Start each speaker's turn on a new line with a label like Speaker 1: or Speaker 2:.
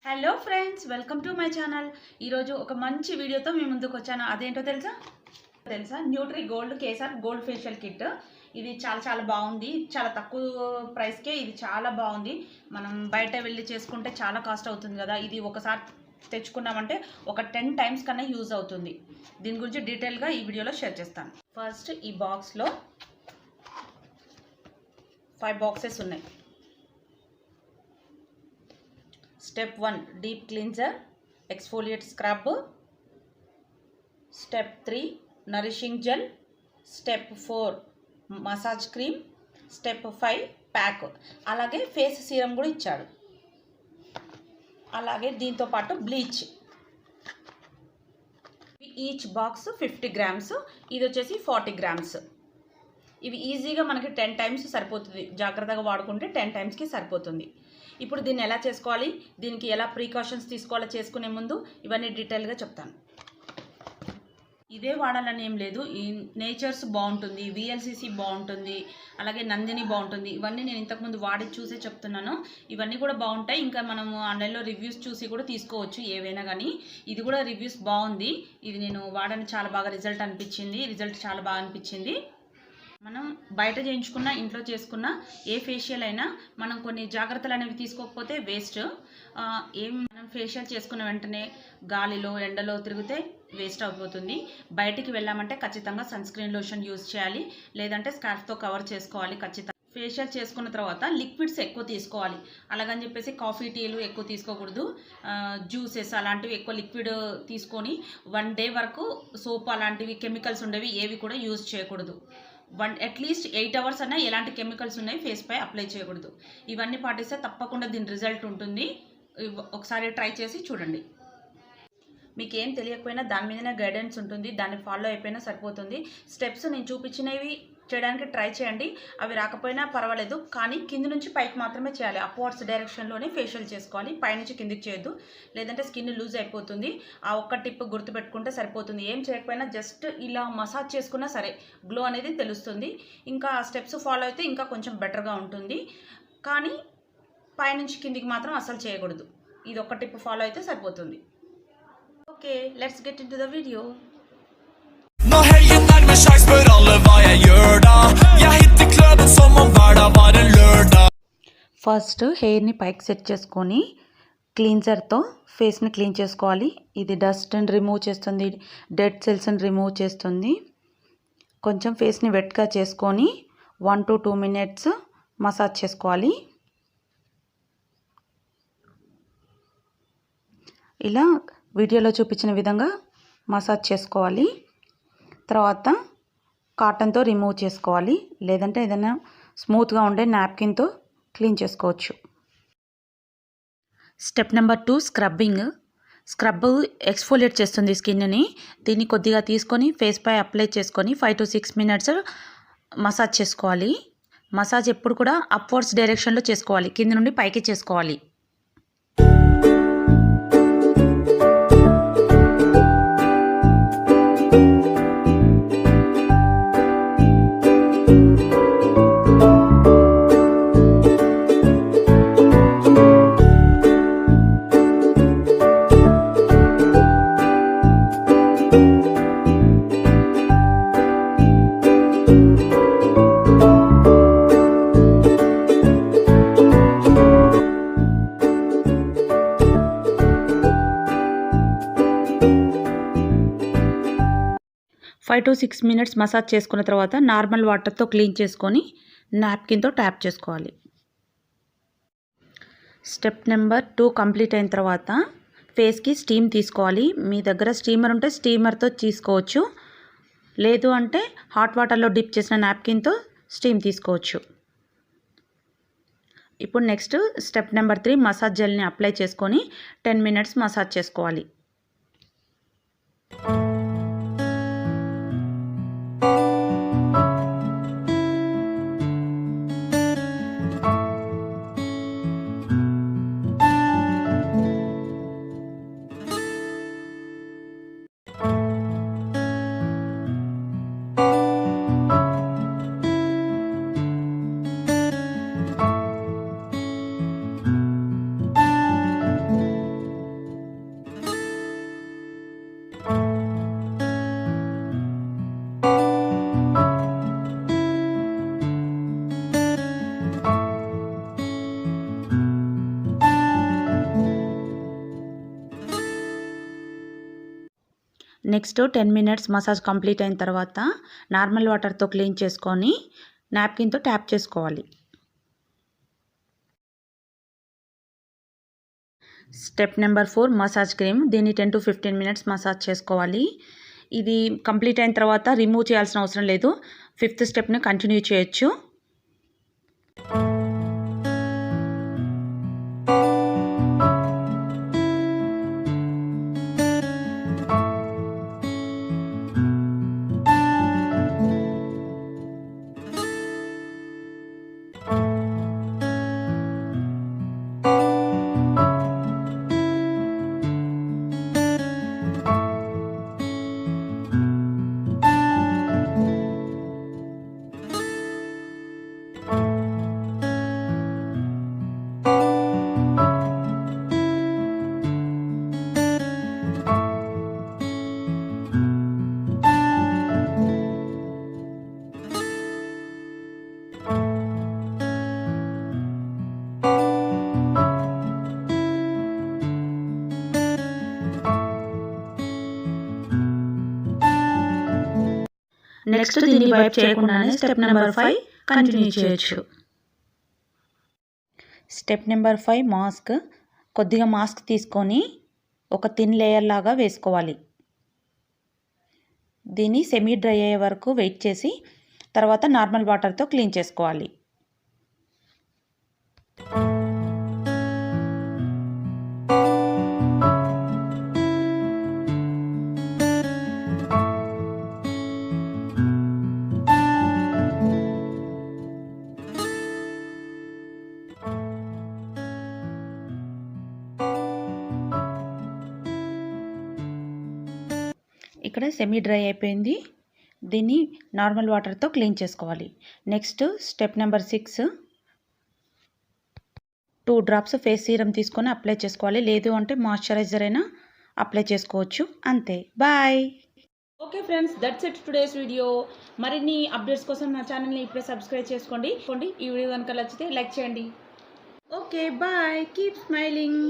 Speaker 1: Hello friends, welcome to my channel. ఈరోజు ఒక మంచి వీడియోతో మీ ముందుకు వచ్చాను. అదేంటో తెలుసా Nutri gold kesar gold facial kit. ఇది చాలా బాగుంది. చాలా తక్కువ ప్రైస్కే ఇది చాలా బాగుంది. మనం బయట వెళ్ళి చేసుకుంటే చాలా కాస్ట్ అవుతుంది కదా. ఇది ఒకసారి తెచ్చుకున్నామంటే ఒక 10 టైమ్స్ కన్నా యూజ్ అవుతుంది. దీని గురించి డీటెయిల్గా ఈ వీడియోలో షేర్ చేస్తాను. ఫస్ట్ ఈ బాక్స్లో 5 బాక్సెస్ ఉన్నాయి. Step 1 deep cleanser, exfoliate scrub. Step 3 nourishing gel. Step 4 massage cream. Step 5 pack. అలాగే ఫేస్ సీరం కూడా ఇచ్చాడు. అలాగే దీంతో పాటు బ్లీచ్. ఈచ్ బాక్స్ 50 గ్రామ్స్, ఇది వచ్చేసి 40 గ్రామ్స్. ఇవి ఈజీగా మనకి 10 టైమ్స్ సరిపోతుంది. జాగ్రత్తగా వాడుకుంటే 10 టైమ్స్కి సరిపోతుంది. ఇప్పుడు దీన్ని ఎలా చేసుకోవాలి, దీనికి ఎలా ప్రికాషన్స్ తీసుకోవాలో చేసుకునే ముందు ఇవన్నీ డీటెయిల్గా చెప్తాను. ఇదే వాడాలని ఏం లేదు. ఈ నేచర్స్ బాగుంటుంది, విఎల్సిసి బాగుంటుంది, అలాగే నందిని బాగుంటుంది. ఇవన్నీ నేను ఇంతకుముందు వాడి చూసే చెప్తున్నాను. ఇవన్నీ కూడా బాగుంటాయి. ఇంకా మనము ఆన్లైన్లో రివ్యూస్ చూసి కూడా తీసుకోవచ్చు ఏవైనా కానీ. ఇది కూడా రివ్యూస్ బాగుంది. ఇది నేను వాడని చాలా బాగా రిజల్ట్ చాలా బాగా అనిపించింది. మనం బయట చేయించుకున్న ఇంట్లో చేసుకున్న ఏ ఫేషియల్ అయినా మనం కొన్ని జాగ్రత్తలు అనేవి తీసుకోకపోతే వేస్ట్. మనం ఫేషియల్ చేసుకున్న వెంటనే గాలిలో ఎండలో తిరిగితే వేస్ట్ అయిపోతుంది. బయటికి వెళ్ళామంటే ఖచ్చితంగా సన్ స్క్రీన్ లోషన్ యూజ్ చేయాలి, లేదంటే స్కార్ఫ్తో కవర్ చేసుకోవాలి ఖచ్చితంగా. ఫేషియల్ చేసుకున్న తర్వాత లిక్విడ్స్ ఎక్కువ తీసుకోవాలి. అలాగని చెప్పేసి కాఫీ టీలు ఎక్కువ తీసుకోకూడదు. జ్యూసెస్ అలాంటివి ఎక్కువ లిక్విడ్ తీసుకొని 1 డే వరకు సోప్ అలాంటివి కెమికల్స్ ఉండేవి ఏవి కూడా యూజ్ చేయకూడదు. అట్లీస్ట్ 8 అవర్స్ అన్నా ఎలాంటి కెమికల్స్ ఉన్నాయి ఫేస్ పై అప్లై చేయకూడదు. ఇవన్నీ పాటిస్తే తప్పకుండా దీని రిజల్ట్ ఉంటుంది. ఒకసారి ట్రై చేసి చూడండి. మీకు ఏం తెలియకపోయినా దాని మీదనే గైడెన్స్ ఉంటుంది, దాన్ని ఫాలో అయిపోయినా సరిపోతుంది. స్టెప్స్ నేను చూపించినవి చేయడానికి ట్రై చేయండి. అవి రాకపోయినా పర్వాలేదు, కానీ కింది నుంచి పైకి మాత్రమే చేయాలి. అప్వర్డ్స్ డైరెక్షన్లోనే ఫేషియల్ చేసుకోవాలి, పైనుంచి కిందికి చేయొద్దు, లేదంటే స్కిన్ లూజ్ అయిపోతుంది. ఆ ఒక్క టిప్ గుర్తుపెట్టుకుంటే సరిపోతుంది. ఏం చేయకపోయినా జస్ట్ ఇలా మసాజ్ చేసుకున్నా సరే గ్లో అనేది తెలుస్తుంది. ఇంకా ఆ స్టెప్స్ ఫాలో అయితే ఇంకా కొంచెం బెటర్గా ఉంటుంది. కానీ పైనుంచి కిందికి మాత్రం అసలు చేయకూడదు. ఇది ఒక్క టిప్ ఫాలో అయితే సరిపోతుంది. Okay, let's get in to the video.
Speaker 2: Nå helgen nærmer seg, spør alle hva jeg gjør da. Jeg hitter kløben som om hverdag var en lørdag.
Speaker 1: First హెయిర్ని పైకి సెట్ చేసుకొని క్లీన్జర్తో ఫేస్ని క్లీన్ చేసుకోవాలి. ఇది డస్ట్ని remove చేస్తుంది, dead సెల్స్ని remove చేస్తుంది. కొంచెం ఫేస్ని వెట్గా చేసుకొని 1 to 2 minutes మసాజ్ చేసుకోవాలి. ఇలా వీడియోలో చూపించిన విధంగా మసాజ్ చేసుకోవాలి. తర్వాత కాటన్తో రిమూవ్ చేసుకోవాలి, లేదంటే ఏదైనా స్మూత్గా ఉండే నాప్కిన్తో క్లీన్ చేసుకోవచ్చు. Step number 2 scrubbing. Scrub exfoliate చేస్తుంది స్కిన్ని. దీన్ని కొద్దిగా తీసుకొని ఫేస్ పై అప్లై చేసుకొని 5 to 6 minutes మసాజ్ చేసుకోవాలి. మసాజ్ ఎప్పుడు కూడా అప్వర్డ్స్ డైరెక్షన్లో చేసుకోవాలి, కింద నుండి పైకి చేసుకోవాలి. ఫైవ్ టు 6 minutes మసాజ్ చేసుకున్న తర్వాత నార్మల్ వాటర్తో క్లీన్ చేసుకొని నాప్కిన్తో ట్యాప్ చేసుకోవాలి. స్టెప్ నెంబర్ 2 కంప్లీట్ అయిన తర్వాత ఫేస్కి స్టీమ్ తీసుకోవాలి. మీ దగ్గర స్టీమర్ ఉంటే స్టీమర్తో తీసుకోవచ్చు, లేదు అంటే హాట్ వాటర్లో డిప్ చేసిన నాప్కిన్తో స్టీమ్ తీసుకోవచ్చు. ఇప్పుడు నెక్స్ట్ స్టెప్ నెంబర్ 3 మసాజ్ జెల్ని అప్లై చేసుకొని 10 minutes మసాజ్ చేసుకోవాలి. నెక్స్ట్ 10 మినిట్స్ మసాజ్ కంప్లీట్ అయిన తర్వాత నార్మల్ వాటర్తో క్లీన్ చేసుకొని నాప్కిన్తో ట్యాప్ చేసుకోవాలి. Step number 4 massage cream. దీన్ని 10 to 15 మినిట్స్ మసాజ్ చేసుకోవాలి. ఇది కంప్లీట్ అయిన తర్వాత రిమూవ్ చేయాల్సిన అవసరం లేదు. 5th స్టెప్ని కంటిన్యూ చేయొచ్చు. నెక్స్ట్ దీన్ని వైప్ చేయకుండానే స్టెప్ నెంబర్ 5 కంటిన్యూ చేయొచ్చు. Step number 5 mask. కొద్దిగా మాస్క్ తీసుకొని ఒక థిన్ లేయర్ లాగా వేసుకోవాలి. దీన్ని సెమీ డ్రై అయ్యే వరకు వెయిట్ చేసి తర్వాత నార్మల్ వాటర్తో క్లీన్ చేసుకోవాలి. ఇక్కడ సెమీ డ్రై అయిపోయింది. దీన్ని నార్మల్ వాటర్తో క్లీన్ చేసుకోవాలి. Next step number 6 2 drops face serum తీసుకొని అప్లై చేసుకోవాలి. లేదు అంటే మాయిశ్చరైజర్ అయినా అప్లై చేసుకోవచ్చు. అంతే. Bye. Okay friends, that's it today's video. మరిన్ని అప్డేట్స్ కోసం నా ఛానల్ని ఇప్పుడే సబ్స్క్రైబ్ చేసుకోండి. ఈ వీడియో కనుక నచ్చితే లైక్ చేయండి. Okay bye. Keep smiling.